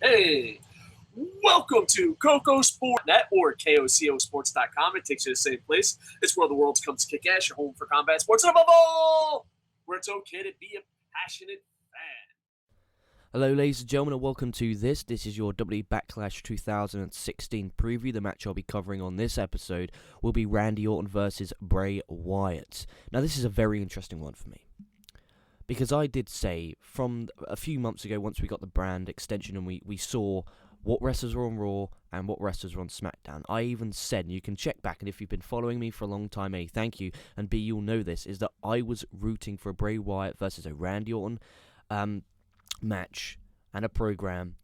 Hey, welcome to KocoSports.net or KocoSports.com. It takes you to the same place. It's where the world comes to kick ass, your home for combat sports, and above all, where it's okay to be a passionate fan. Hello ladies and gentlemen and welcome to this. This is your WWE Backlash 2016 preview. The match I'll be covering on this episode will be Randy Orton versus Bray Wyatt. Now this is a very interesting one for me, because I did say from a few months ago, once we got the brand extension and we saw what wrestlers were on Raw and what wrestlers were on SmackDown, I even said, and you can check back, and if you've been following me for a long time, A, thank you, and B, you'll know this, is that I was rooting for a Bray Wyatt versus a Randy Orton match and a program,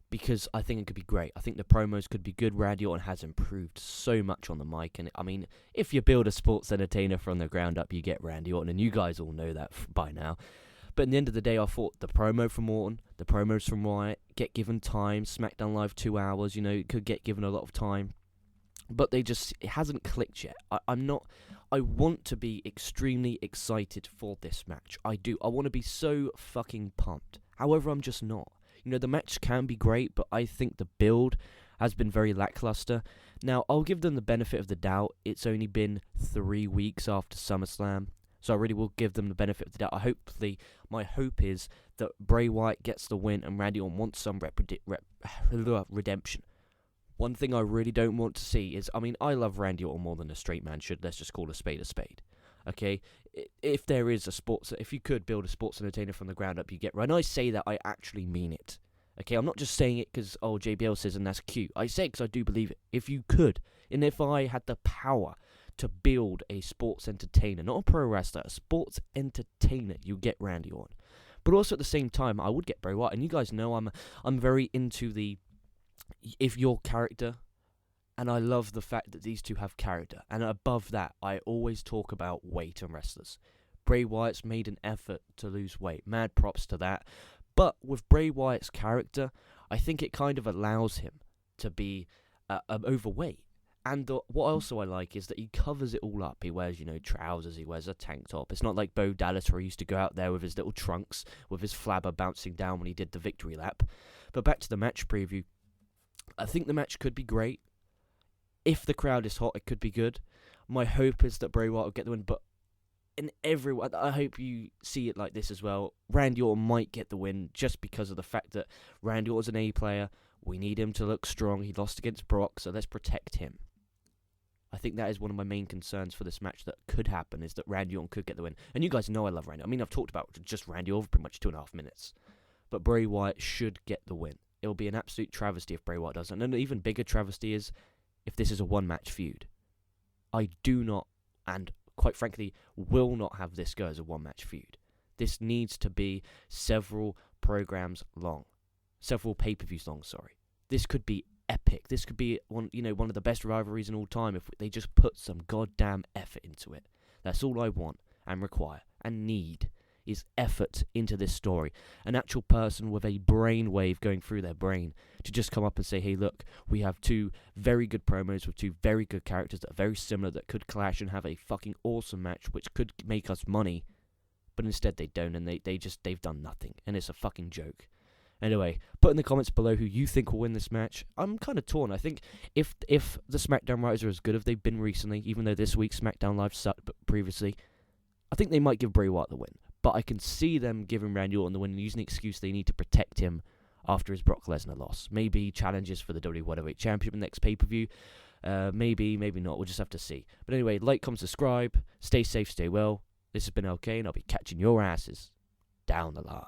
because I think it could be great. I think the promos could be good. Randy Orton has improved so much on the mic, and I mean, if you build a sports entertainer from the ground up, you get Randy Orton, and you guys all know that by now. But at the end of the day, I thought the promo from Orton, the promos from Wyatt, get given time. SmackDown Live 2 hours, it could get given a lot of time. But it hasn't clicked yet. I want to be extremely excited for this match. I do. I want to be so fucking pumped. However, I'm just not. The match can be great, but I think the build has been very lackluster. Now, I'll give them the benefit of the doubt. It's only been 3 weeks after SummerSlam. So I really will give them the benefit of the doubt. My hope is that Bray Wyatt gets the win and Randy Orton wants some redemption. One thing I really don't want to see is, I love Randy Orton more than a straight man should. Let's just call a spade, okay? If you could build a sports entertainer from the ground up, you get right. And I say that, I actually mean it. Okay, I'm not just saying it because, JBL says and that's cute. I say it because I do believe it. If you could, and if I had the power to build a sports entertainer, not a pro wrestler, a sports entertainer, you get Randy Orton. But also at the same time, I would get Bray Wyatt. And you guys know I'm very into the if your character, and I love the fact that these two have character. And above that, I always talk about weight and wrestlers. Bray Wyatt's made an effort to lose weight. Mad props to that. But with Bray Wyatt's character, I think it kind of allows him to be overweight. And what also I like is that he covers it all up. He wears, trousers, he wears a tank top. It's not like Bo Dallas where he used to go out there with his little trunks, with his flabber bouncing down when he did the victory lap. But back to the match preview. I think the match could be great. If the crowd is hot, it could be good. My hope is that Bray Wyatt will get the win, but I hope you see it like this as well. Randy Orton might get the win just because of the fact that Randy Orton's an A player. We need him to look strong. He lost against Brock, so let's protect him. I think that is one of my main concerns for this match that could happen, is that Randy Orton could get the win. And you guys know I love Randy. I've talked about just Randy Orton for pretty much 2.5 minutes. But Bray Wyatt should get the win. It will be an absolute travesty if Bray Wyatt doesn't. And an even bigger travesty is if this is a one-match feud. I do not, and quite frankly, will not have this go as a one-match feud. This needs to be several programs long. Several pay-per-views long, sorry. This could be epic. This could be one of the best rivalries in all time if they just put some goddamn effort into it. That's all I want and require and need is effort into this story. An actual person with a brainwave going through their brain to just come up and say, hey, look, we have two very good promos with two very good characters that are very similar that could clash and have a fucking awesome match which could make us money. But instead they don't, and they've done nothing, and it's a fucking joke. Anyway, put in the comments below who you think will win this match. I'm kind of torn. I think if the SmackDown writers are as good as they've been recently, even though this week's SmackDown Live sucked but previously, I think they might give Bray Wyatt the win. But I can see them giving Randy Orton the win and using the excuse they need to protect him after his Brock Lesnar loss. Maybe challenges for the WWE Championship in the next pay-per-view. Maybe not. We'll just have to see. But anyway, like, comment, subscribe. Stay safe, stay well. This has been LK, and I'll be catching your asses down the line.